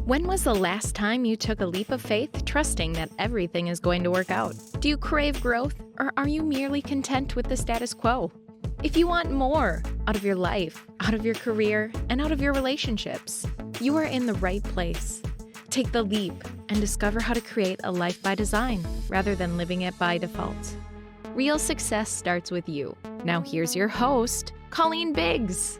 When was the last time you took a leap of faith, trusting that everything is going to work out? Do you crave growth, or are you merely content with the status quo? If you want more out of your life, out of your career, and out of your relationships, you are in the right place. Take the leap and discover how to create a life by design rather than living it by default. Real success starts with you. Now here's your host, Colleen Biggs.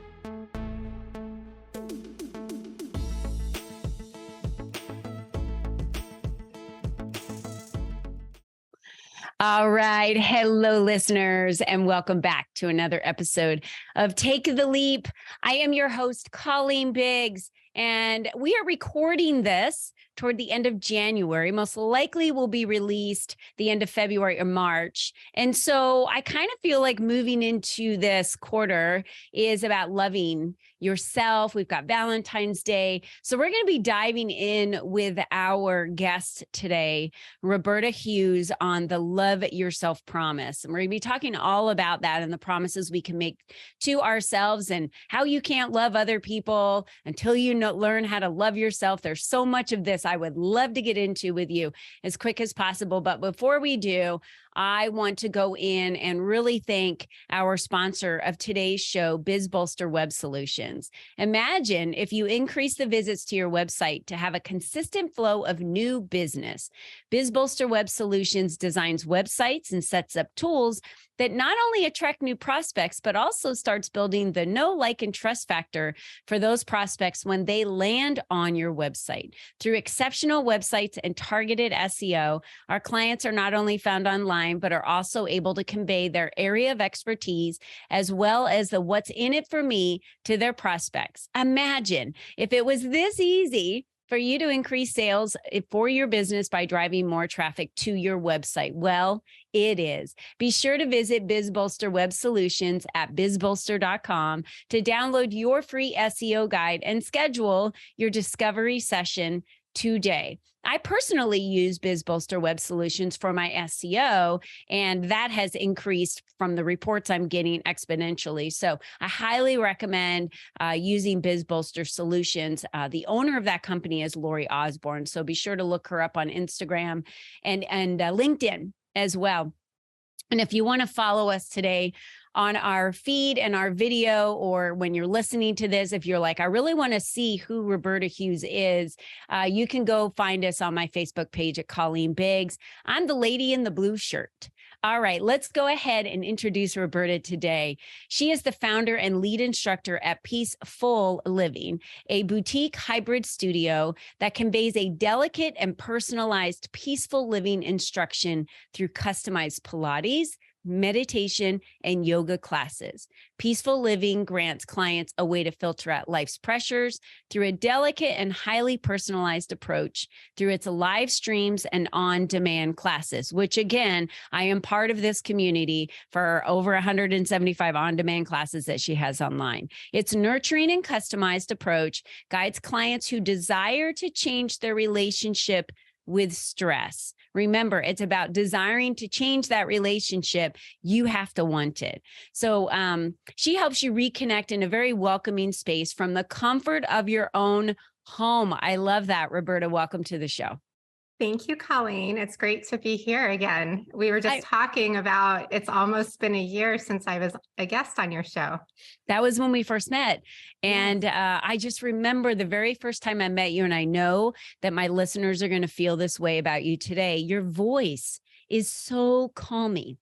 All right. Hello, listeners, and welcome back to another episode of Take the Leap. I am your host, Colleen Biggs, and we are recording this toward the end of January. Most likely will be released the end of February or March. And so I kind of feel like moving into this quarter is about loving yourself. We've got Valentine's Day. So we're going to be diving in with our guest today, Roberta Hughes, on the Love Yourself Promise. And we're going to be talking all about that and the promises we can make to ourselves and how you can't love other people until you learn how to love yourself. There's so much of this I would love to get into with you as quick as possible. But before we do, I want to go in and really thank our sponsor of today's show, BizBolster Web Solutions. Imagine if you increase the visits to your website to have a consistent flow of new business. BizBolster Web Solutions designs websites and sets up tools that not only attract new prospects, but also starts building the know, like, and trust factor for those prospects when they land on your website. Through exceptional websites and targeted SEO, our clients are not only found online, but are also able to convey their area of expertise as well as the what's in it for me to their prospects. Imagine if it was this easy for you to increase sales for your business by driving more traffic to your website. Well, it is. Be sure to visit BizBolster Web Solutions at bizbolster.com to download your free SEO guide and schedule your discovery session today. I personally use BizBolster Web Solutions for my SEO, and that has increased from the reports I'm getting exponentially. So I highly recommend using BizBolster Solutions. The owner of that company is Lori Osborne, so be sure to look her up on Instagram and LinkedIn as well. And if you want to follow us today on our feed and our video, or when you're listening to this, if you're like, I really want to see who Roberta Hughes is, you can go find us on my Facebook page at Colleen Biggs. I'm the lady in the blue shirt. All right, let's go ahead and introduce Roberta today. She is the founder and lead instructor at PeaceFull Living, a boutique hybrid studio that conveys a delicate and personalized peaceful living instruction through customized Pilates, meditation, and yoga classes. PeaceFull Living grants clients a way to filter out life's pressures through a delicate and highly personalized approach through its live streams and on-demand classes, which again, I am part of this community for over 175 on-demand classes that she has online. Its nurturing and customized approach guides clients who desire to change their relationship with stress. Remember, it's about desiring to change that relationship. You have to want it. So she helps you reconnect in a very welcoming space from the comfort of your own home. I love that. Roberta, welcome to the show. Thank you, Colleen. It's great to be here again. We were just talking about, it's almost been a year since I was a guest on your show. That was when we first met. And I just remember the very first time I met you, and I know that my listeners are going to feel this way about you today. Your voice is so calming.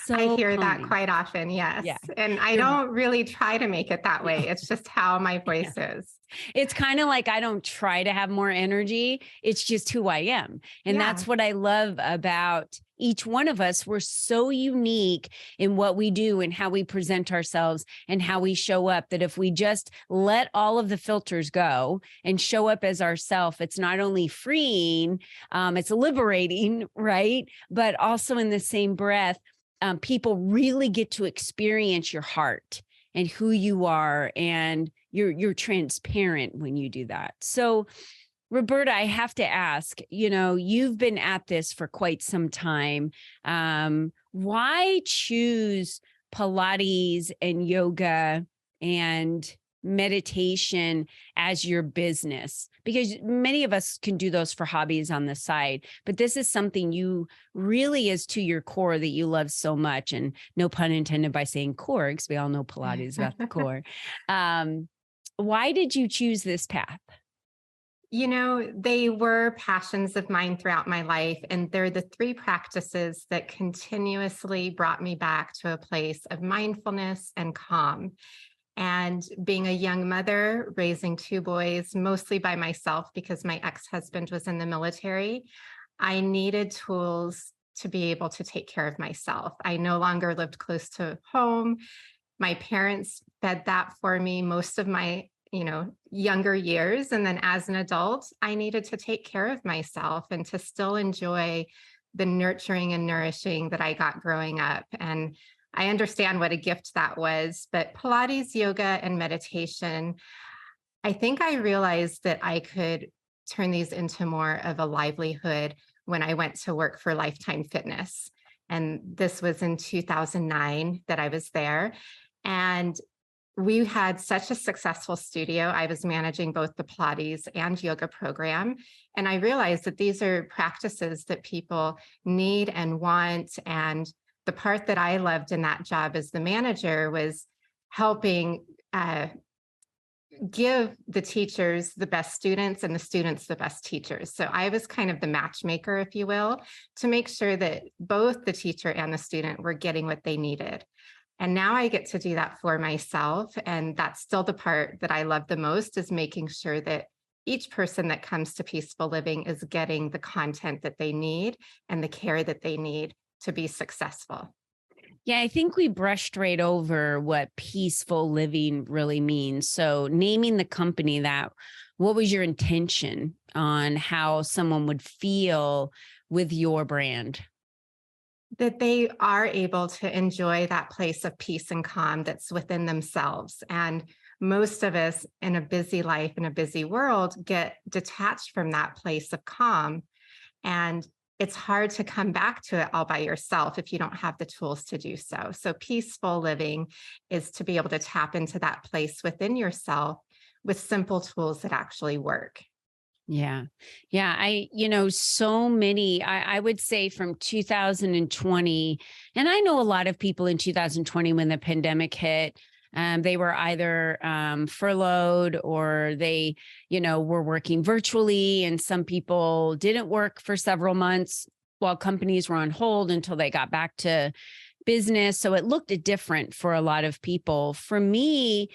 So I hear that quite often. Yes. Yeah. And I don't really try to make it that way. It's just how my voice is. It's kind of like I don't try to have more energy. It's just who I am. And that's what I love about each one of us. We're so unique in what we do and how we present ourselves and how we show up, that if we just let all of the filters go and show up as ourselves, it's not only freeing, it's liberating, right? But also in the same breath, people really get to experience your heart and who you are, and you're transparent when you do that. So Roberta, I have to ask, you've been at this for quite some time. Why choose Pilates and yoga and meditation as your business? Because many of us can do those for hobbies on the side, but this is something you really is to your core that you love so much. And no pun intended by saying core, because we all know Pilates is about the core. Why did you choose this path? They were passions of mine throughout my life, and they're the three practices that continuously brought me back to a place of mindfulness and calm. And being a young mother, raising two boys, mostly by myself because my ex-husband was in the military, I needed tools to be able to take care of myself. I no longer lived close to home. My parents fed that for me most of my younger years. And then as an adult, I needed to take care of myself and to still enjoy the nurturing and nourishing that I got growing up. And I understand what a gift that was, but Pilates, yoga, and meditation, I think I realized that I could turn these into more of a livelihood when I went to work for Lifetime Fitness. And this was in 2009 that I was there. And we had such a successful studio. I was managing both the Pilates and yoga program. And I realized that these are practices that people need and want. And the part that I loved in that job as the manager was helping give the teachers the best students and the students the best teachers. So I was kind of the matchmaker, if you will, to make sure that both the teacher and the student were getting what they needed. And now I get to do that for myself. And that's still the part that I love the most, is making sure that each person that comes to PeaceFull Living is getting the content that they need and the care that they need to be successful. Yeah, I think we brushed right over what PeaceFull Living really means. So naming the company that, what was your intention on how someone would feel with your brand? That they are able to enjoy that place of peace and calm that's within themselves. And most of us in a busy life, in a busy world, get detached from that place of calm. And it's hard to come back to it all by yourself if you don't have the tools to do so. So PeaceFull Living is to be able to tap into that place within yourself with simple tools that actually work. Yeah. Yeah. So many, I would say from 2020, and I know a lot of people in 2020 when the pandemic hit, they were either furloughed or they, were working virtually, and some people didn't work for several months while companies were on hold until they got back to business. So it looked different for a lot of people. For me,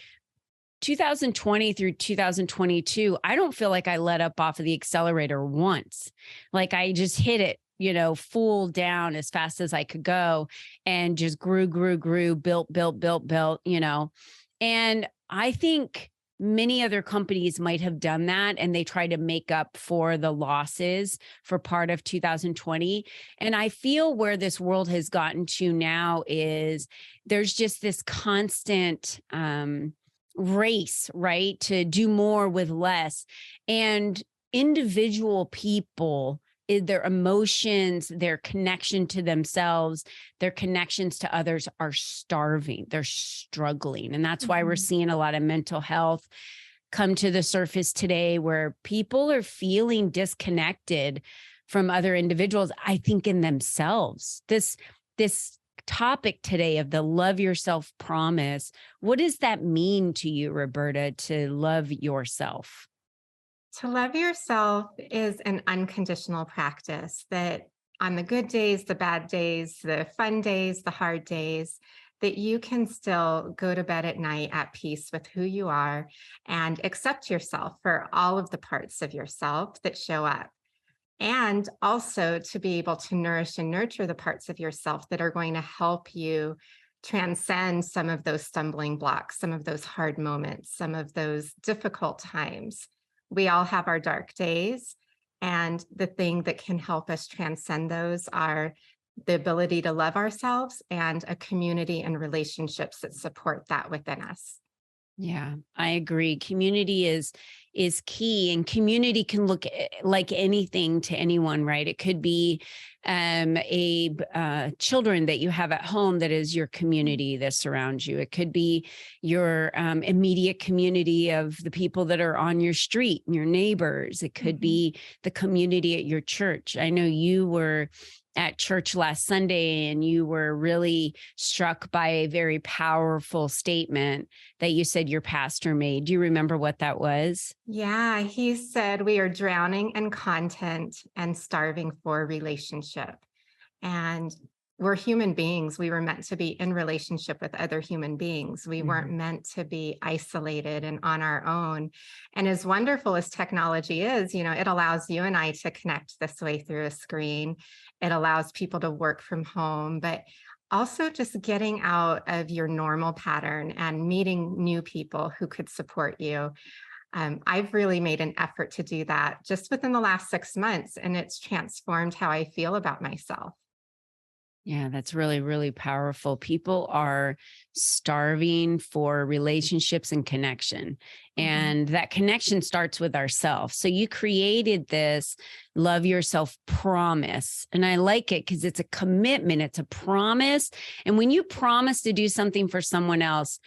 2020 through 2022, I don't feel like I let up off of the accelerator once. Like I just hit it, full down as fast as I could go, and just grew, built. And I think many other companies might have done that, and they try to make up for the losses for part of 2020. And I feel where this world has gotten to now is there's just this constant, race, right? To do more with less. And individual people, their emotions, their connection to themselves, their connections to others are starving. They're struggling. And that's why we're seeing a lot of mental health come to the surface today, where people are feeling disconnected from other individuals, I think, in themselves. This topic today of the love yourself promise. What does that mean to you, Roberta, to love yourself? To love yourself is an unconditional practice that on the good days, the bad days, the fun days, the hard days, that you can still go to bed at night at peace with who you are and accept yourself for all of the parts of yourself that show up. And also to be able to nourish and nurture the parts of yourself that are going to help you transcend some of those stumbling blocks, some of those hard moments, some of those difficult times. We all have our dark days, and the thing that can help us transcend those are the ability to love ourselves and a community and relationships that support that within us. Yeah, I agree. Community is key, and community can look like anything to anyone, right? It could be children that you have at home that is your community that surrounds you. It could be your immediate community of the people that are on your street, your neighbors. It could be the community at your church. I know you were at church last Sunday and you were really struck by a very powerful statement that you said your pastor made. Do you remember what that was? Yeah, he said we are drowning in content and starving for relationship. And we're human beings. We were meant to be in relationship with other human beings. We weren't meant to be isolated and on our own. And as wonderful as technology is, it allows you and I to connect this way through a screen. It allows people to work from home, but also just getting out of your normal pattern and meeting new people who could support you. I've really made an effort to do that just within the last 6 months, and it's transformed how I feel about myself. Yeah, that's really, really powerful. People are starving for relationships and connection. And that connection starts with ourselves. So you created this love yourself promise. And I like it because it's a commitment, it's a promise. And when you promise to do something for someone else,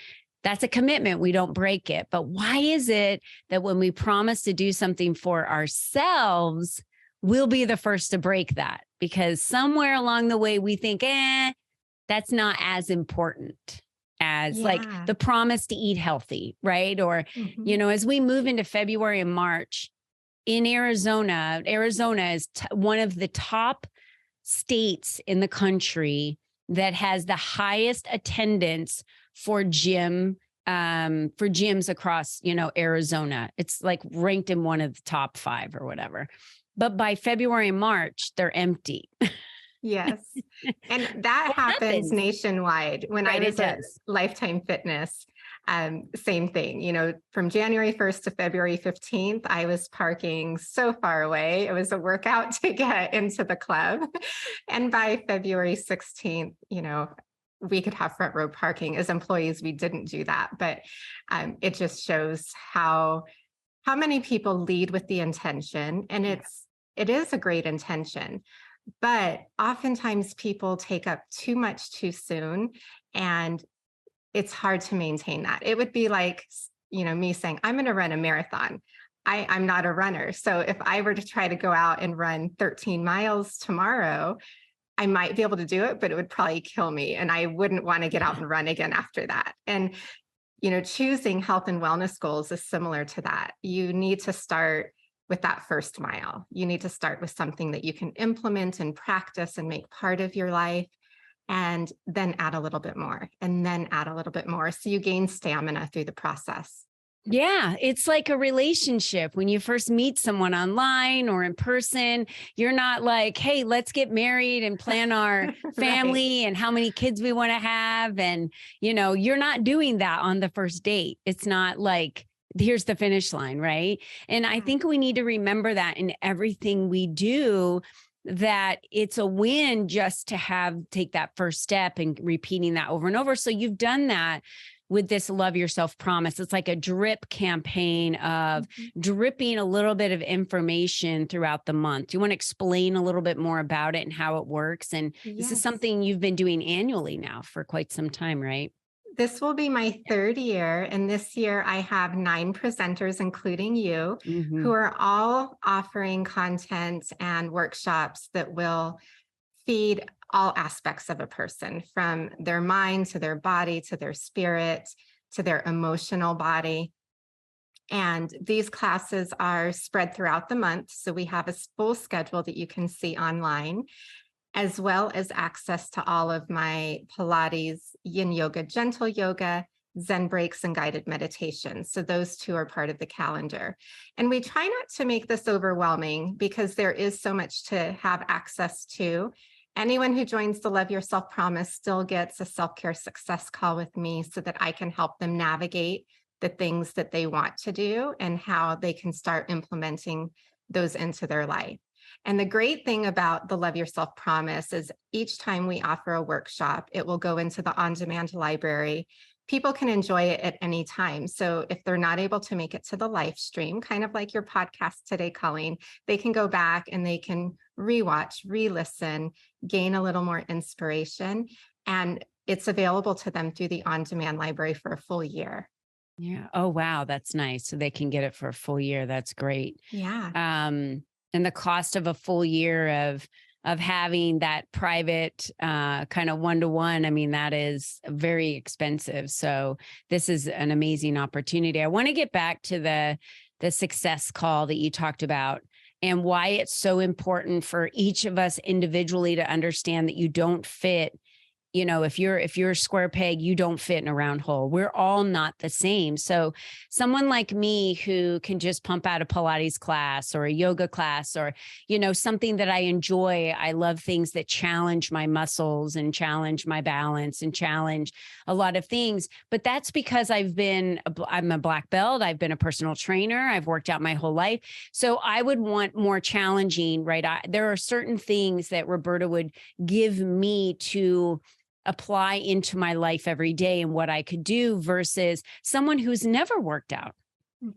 that's a commitment. We don't break it. But why is it that when we promise to do something for ourselves, we'll be the first to break that? Because somewhere along the way, we think, that's not as important as like the promise to eat healthy, right? Or, as we move into February and March in Arizona is one of the top states in the country that has the highest attendance for gyms across, Arizona. It's like ranked in one of the top 5 or whatever. But by February and March, they're empty. Yes. And that happens nationwide. When I was at Lifetime Fitness, same thing, from January 1st to February 15th, I was parking so far away. It was a workout to get into the club. And by February 16th, we could have front row parking. As employees, we didn't do that, but it just shows how many people lead with the intention, and it is a great intention, but oftentimes people take up too much too soon, and it's hard to maintain that. It would be like, me saying, I'm going to run a marathon. I'm not a runner. So if I were to try to go out and run 13 miles tomorrow, I might be able to do it, but it would probably kill me. And I wouldn't want to get out and run again after that. And choosing health and wellness goals is similar to that. You need to start with that first mile. You need to start with something that you can implement and practice and make part of your life, and then add a little bit more, and then add a little bit more. So you gain stamina through the process. Yeah, it's like a relationship. When you first meet someone online or in person, you're not like, hey, let's get married and plan our family and how many kids we want to have. And, you're not doing that on the first date. It's not like, here's the finish line, right? And I think we need to remember that in everything we do, that it's a win just to take that first step and repeating that over and over. So you've done that with this love yourself promise. It's like a drip campaign of dripping a little bit of information throughout the month. Do you want to explain a little bit more about it and how it works? And this is something you've been doing annually now for quite some time, right? This will be my 3rd year. And this year I have 9 presenters, including you, who are all offering content and workshops that will feed all aspects of a person, from their mind to their body, to their spirit, to their emotional body. And these classes are spread throughout the month. So we have a full schedule that you can see online, as well as access to all of my Pilates, Yin Yoga, Gentle Yoga, Zen breaks, and guided meditations. So those 2 are part of the calendar. And we try not to make this overwhelming because there is so much to have access to. Anyone who joins the Love Yourself Promise still gets a self-care success call with me so that I can help them navigate the things that they want to do and how they can start implementing those into their life. And the great thing about the Love Yourself Promise is each time we offer a workshop, it will go into the on-demand library people can enjoy it at any time. So if they're not able to make it to the live stream, kind of like your podcast today, Colleen, they can go back and they can rewatch, re-listen, gain a little more inspiration. And it's available to them through the on-demand library for a full year. Yeah. Oh, wow. That's nice. So they can get it for a full year. That's great. Yeah. And the cost of a full year of having that private kind of one-to-one, I mean, that is very expensive. So this is an amazing opportunity. I want to get back to the success call that you talked about and why it's so important for each of us individually to understand that you don't fit. You know, if you're a square peg, you don't fit in a round hole. We're all not the same. So someone like me who can just pump out a Pilates class or a yoga class or, you know, something that I enjoy. I love things that challenge my muscles and challenge my balance and challenge a lot of things. But that's because I'm a black belt. I've been a personal trainer. I've worked out my whole life. So I would want more challenging, right? There are certain things that Roberta would give me to apply into my life every day and what I could do versus someone who's never worked out.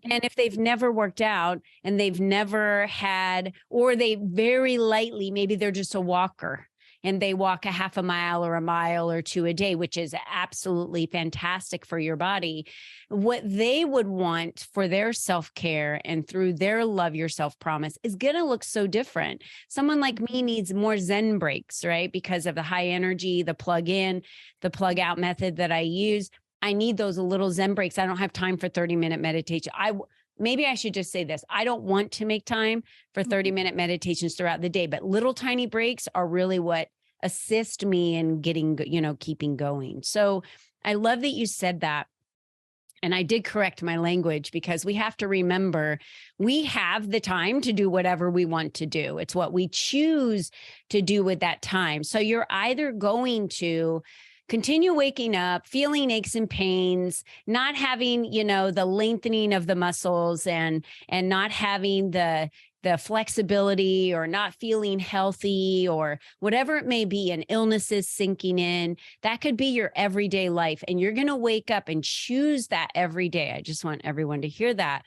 And if they've never worked out and they've never had, or they very lightly, maybe they're just a walker and they walk a half a mile or a mile or two a day, which is absolutely fantastic for your body. What they would want for their self-care and through their love yourself promise is going to look so different. Someone like me needs more Zen breaks, right? Because of the high energy, the plug in, the plug out method that I use. I need those little Zen breaks. I don't have time for 30-minute meditation. Maybe I should just say this. I don't want to make time for 30-minute meditations throughout the day, but little tiny breaks are really what assist me in getting, keeping going. So I love that you said that. And I did correct my language because we have to remember we have the time to do whatever we want to do. It's what we choose to do with that time. So you're either going to continue waking up, feeling aches and pains, not having, the lengthening of the muscles and not having the flexibility or not feeling healthy or whatever it may be, and illnesses sinking in. That could be your everyday life. And you're going to wake up and choose that every day. I just want everyone to hear that.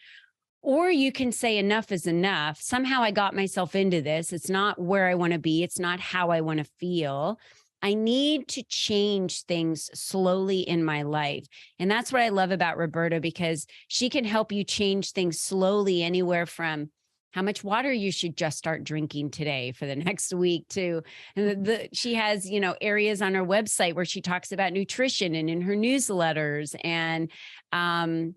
Or you can say enough is enough. Somehow I got myself into this. It's not where I want to be. It's not how I want to feel. I need to change things slowly in my life. And that's what I love about Roberta, because she can help you change things slowly, anywhere from how much water you should just start drinking today for the next week to, and she has, areas on her website where she talks about nutrition and in her newsletters. And, so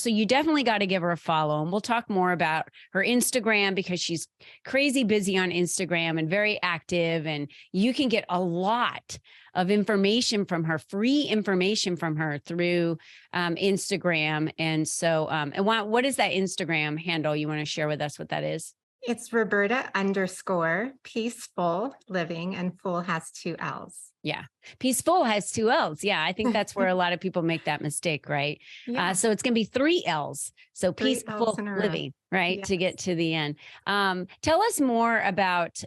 you definitely got to give her a follow. And we'll talk more about her Instagram because she's crazy busy on Instagram and very active. And you can get a lot of information from her, free information from her through Instagram. And so, and what is that Instagram handle? You want to share with us what that is? It's Roberta_PeaceFull Living, and full has 2 L's. Yeah. PeaceFull has 2 L's. Yeah. I think that's where a lot of people make that mistake, right? Yeah. So it's going to be 3 L's. So 3 PeaceFull L's in a row. Living, right? Yes. To get to the end. Tell us more about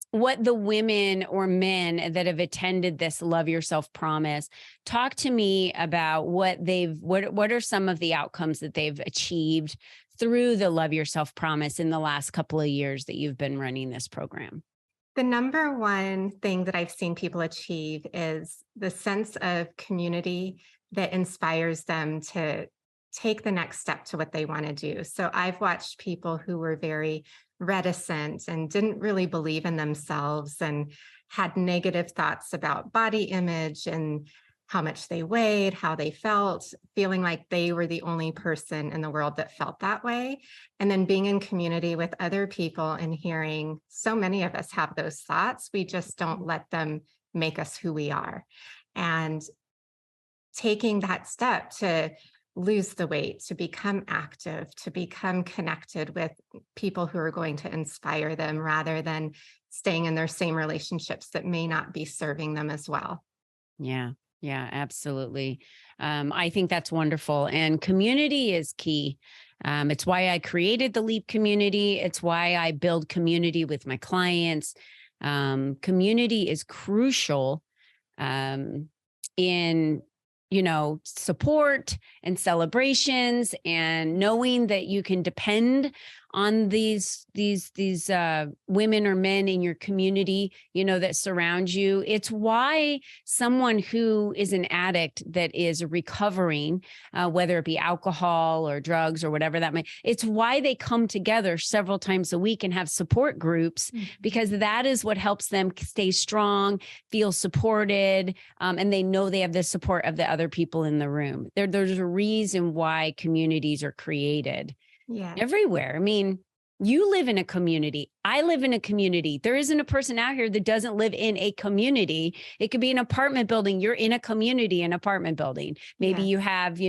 what the women or men that have attended this Love Yourself Promise. Talk to me about what are some of the outcomes that they've achieved through the Love Yourself Promise in the last couple of years that you've been running this program. The number one thing that I've seen people achieve is the sense of community that inspires them to take the next step to what they want to do. So I've watched people who were very reticent and didn't really believe in themselves and had negative thoughts about body image and how much they weighed, how they felt, feeling like they were the only person in the world that felt that way. And then being in community with other people and hearing so many of us have those thoughts, we just don't let them make us who we are. And taking that step to lose the weight, to become active, to become connected with people who are going to inspire them rather than staying in their same relationships that may not be serving them as well. Yeah. Yeah, absolutely. I think that's wonderful. And community is key. It's why I created the LEAP community. It's why I build community with my clients. Community is crucial in support and celebrations, and knowing that you can depend on these women or men in your community, that surround you. It's why someone who is an addict that is recovering, whether it be alcohol or drugs or whatever that may, it's why they come together several times a week and have support groups, because that is what helps them stay strong, feel supported, and they know they have the support of the other people in the room. There's a reason why communities are created. Yeah. Everywhere. I mean, you live in a community. I live in a community. There isn't a person out here that doesn't live in a community. It could be an apartment building. You're in a community, an apartment building. Maybe you have,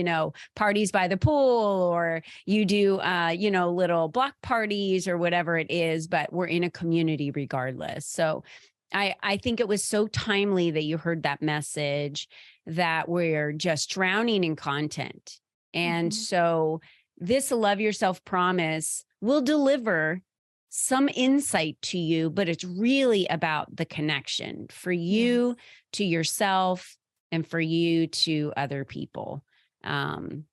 parties by the pool, or you do, little block parties or whatever it is, but we're in a community regardless. So I think it was so timely that you heard that message, that we're just drowning in content. And so this Love Yourself promise will deliver some insight to you, but it's really about the connection for you to yourself and for you to other people. And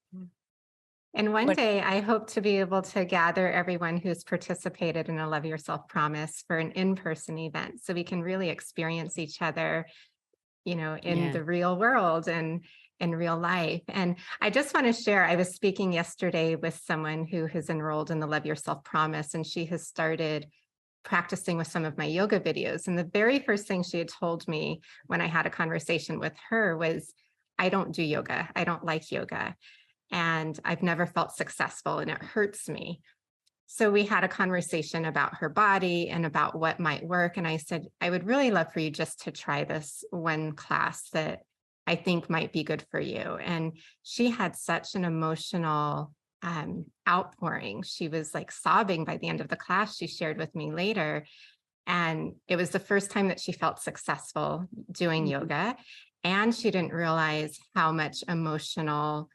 one day I hope to be able to gather everyone who's participated in a Love Yourself promise for an in-person event, so we can really experience each other, in the real world and in real life. And I just want to share, I was speaking yesterday with someone who has enrolled in the Love Yourself promise, and she has started practicing with some of my yoga videos. And the very first thing she had told me when I had a conversation with her was, I don't do yoga. I don't like yoga. And I've never felt successful, and it hurts me. So we had a conversation about her body and about what might work. And I said, I would really love for you just to try this one class that I think might be good for you. And she had such an emotional outpouring. She was like sobbing by the end of the class, she shared with me later. And it was the first time that she felt successful doing yoga. And she didn't realize how much emotional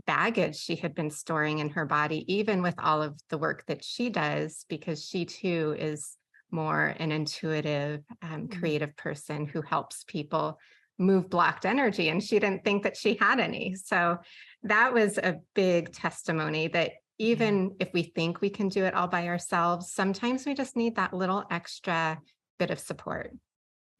baggage she had been storing in her body, even with all of the work that she does, because she too is more an intuitive, creative person who helps people move blocked energy. And she didn't think that she had any. So that was a big testimony that even if we think we can do it all by ourselves, sometimes we just need that little extra bit of support.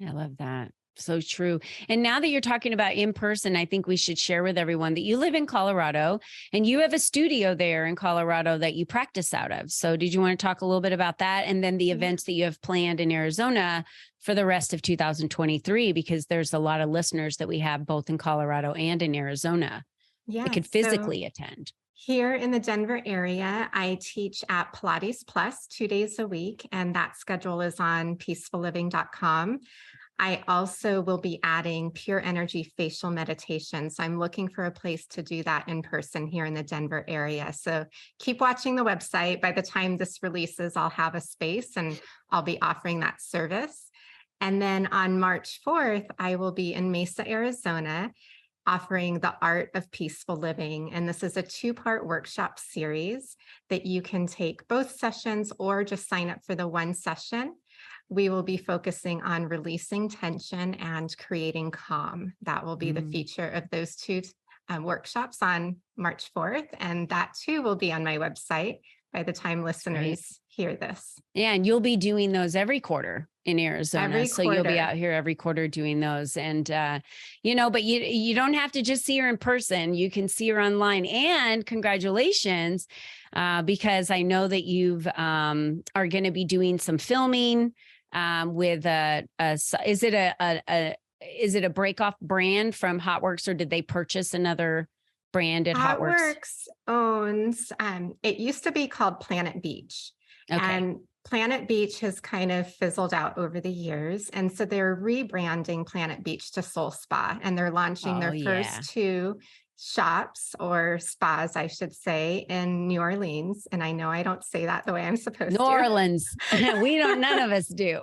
I love that. So true. And now that you're talking about in person, I think we should share with everyone that you live in Colorado and you have a studio there in Colorado that you practice out of. So did you want to talk a little bit about that? And then the events that you have planned in Arizona for the rest of 2023, because there's a lot of listeners that we have both in Colorado and in Arizona that could physically attend. Here in the Denver area, I teach at Pilates Plus 2 days a week, and that schedule is on PeaceFullLiving.com. I also will be adding pure energy facial meditation. So I'm looking for a place to do that in person here in the Denver area. So keep watching the website. By the time this releases, I'll have a space and I'll be offering that service. And then on March 4th, I will be in Mesa, Arizona, offering the Art of Peaceful Living. And this is a 2-part workshop series that you can take both sessions or just sign up for the one session. We will be focusing on releasing tension and creating calm. That will be the feature of those 2 workshops on March 4th. And that too will be on my website by the time listeners hear this. Yeah, and you'll be doing those every quarter in Arizona. You'll be out here every quarter doing those. And, but you don't have to just see her in person. You can see her online. And congratulations, because I know that you've are going to be doing some filming with is it a breakoff brand from HotWorks, or did they purchase another brand at HotWorks? HotWorks owns, it used to be called Planet Beach. Okay. And Planet Beach has kind of fizzled out over the years. And so they're rebranding Planet Beach to Soul Spa, and they're launching their first 2 shops, or spas, I should say, in New Orleans. And I know I don't say that the way I'm supposed to. New Orleans. None of us do.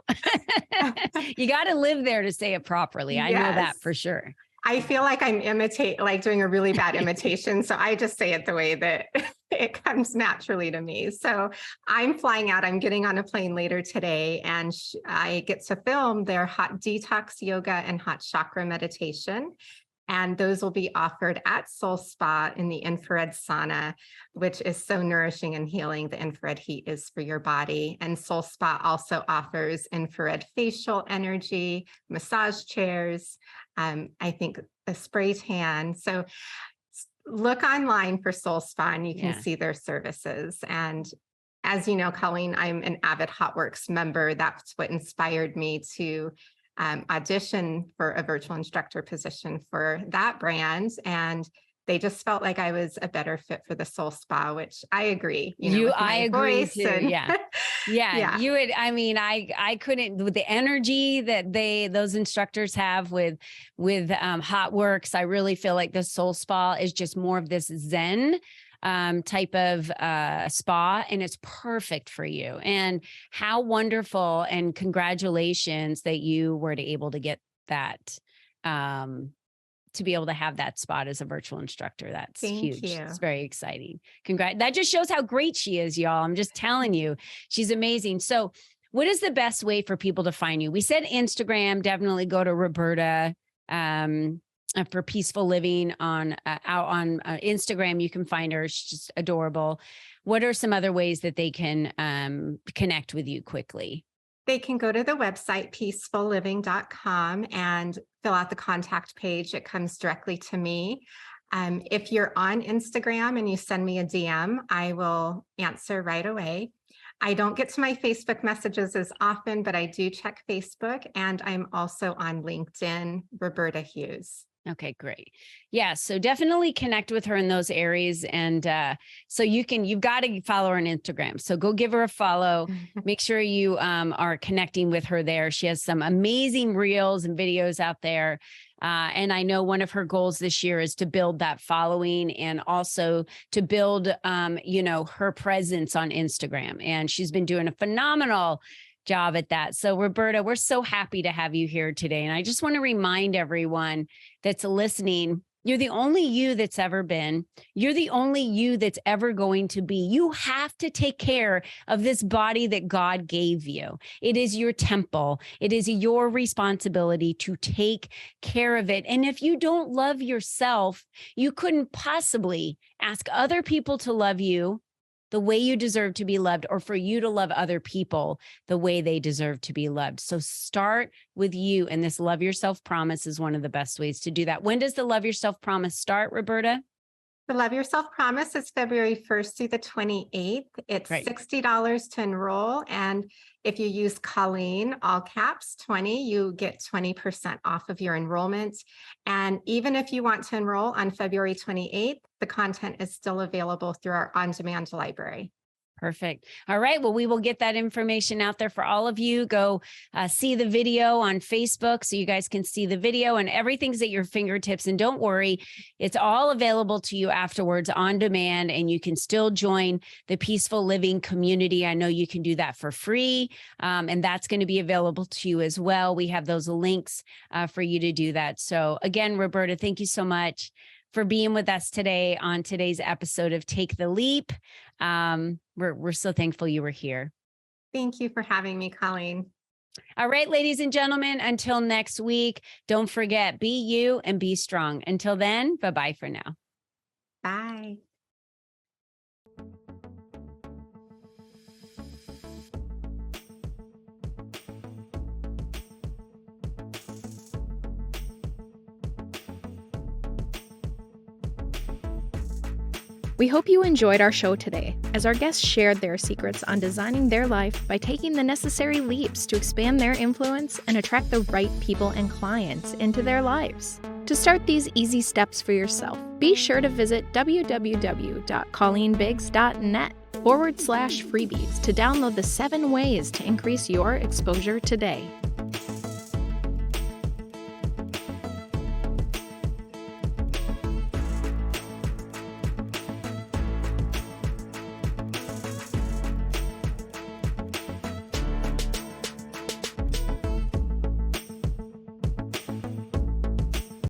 You got to live there to say it properly. I know that for sure. I feel like I'm doing a really bad imitation. So I just say it the way that it comes naturally to me. So I'm flying out. I'm getting on a plane later today, and I get to film their hot detox yoga and hot chakra meditation. And those will be offered at Soul Spa in the infrared sauna, which is so nourishing and healing the infrared heat is for your body. And Soul Spa also offers infrared facial energy, massage chairs, I think a spray tan. So look online for Soul Spa and you can see their services. And as you know, Colleen, I'm an avid HotWorks member. That's what inspired me to audition for a virtual instructor position for that brand. And they just felt like I was a better fit for the Soul Spa, which I agree. I agree too. And, yeah. You would, I couldn't, with the energy that those instructors have with HotWorks, I really feel like the Soul Spa is just more of this Zen type of spa, and it's perfect for you. And how wonderful and congratulations that you were able to get that, to be able to have that spot as a virtual instructor. That's huge. It's very exciting. Congrats. That just shows how great she is, y'all. I'm just telling you, she's amazing. So what is the best way for people to find you? We said Instagram, definitely go to Roberta, for PeaceFull Living on Instagram. You can find her. She's just adorable. What are some other ways that they can connect with you quickly? They can go to the website, peacefulliving.com, and fill out the contact page. It comes directly to me. If you're on Instagram and you send me a DM, I will answer right away. I don't get to my Facebook messages as often, but I do check Facebook, and I'm also on LinkedIn, Roberta Hughes. Okay, great. Yeah. So definitely connect with her in those areas. And so you've got to follow her on Instagram. So go give her a follow. Make sure you are connecting with her there. She has some amazing reels and videos out there. And I know one of her goals this year is to build that following and also to build, her presence on Instagram. And she's been doing a phenomenal job at that. So Roberta, we're so happy to have you here today. And I just want to remind everyone that's listening, you're the only you that's ever been. You're the only you that's ever going to be. You have to take care of this body that God gave you. It is your temple. It is your responsibility to take care of it. And if you don't love yourself, you couldn't possibly ask other people to love you the way you deserve to be loved, or for you to love other people the way they deserve to be loved. So start with you. And this Love Yourself Promise is one of the best ways to do that. When does the Love Yourself Promise start, Roberta? The Love Yourself Promise is February 1st through the 28th. It's $60 to enroll. And if you use Colleen, all caps 20, you get 20% off of your enrollment. And even if you want to enroll on February 28th, the content is still available through our on-demand library. Perfect. All right. Well, we will get that information out there for all of you. Go see the video on Facebook so you guys can see the video, and everything's at your fingertips. And don't worry, it's all available to you afterwards on demand, and you can still join the PeaceFull Living community. I know you can do that for free, and that's going to be available to you as well. We have those links for you to do that. So again, Roberta, thank you so much for being with us today on today's episode of Take the Leap. We're so thankful you were here. Thank you for having me, Colleen. All right, ladies and gentlemen, until next week, don't forget, be you and be strong. Until then, bye-bye for now. Bye. We hope you enjoyed our show today, as our guests shared their secrets on designing their life by taking the necessary leaps to expand their influence and attract the right people and clients into their lives. To start these easy steps for yourself, be sure to visit www.colleenbiggs.net/freebies to download the 7 ways to increase your exposure today.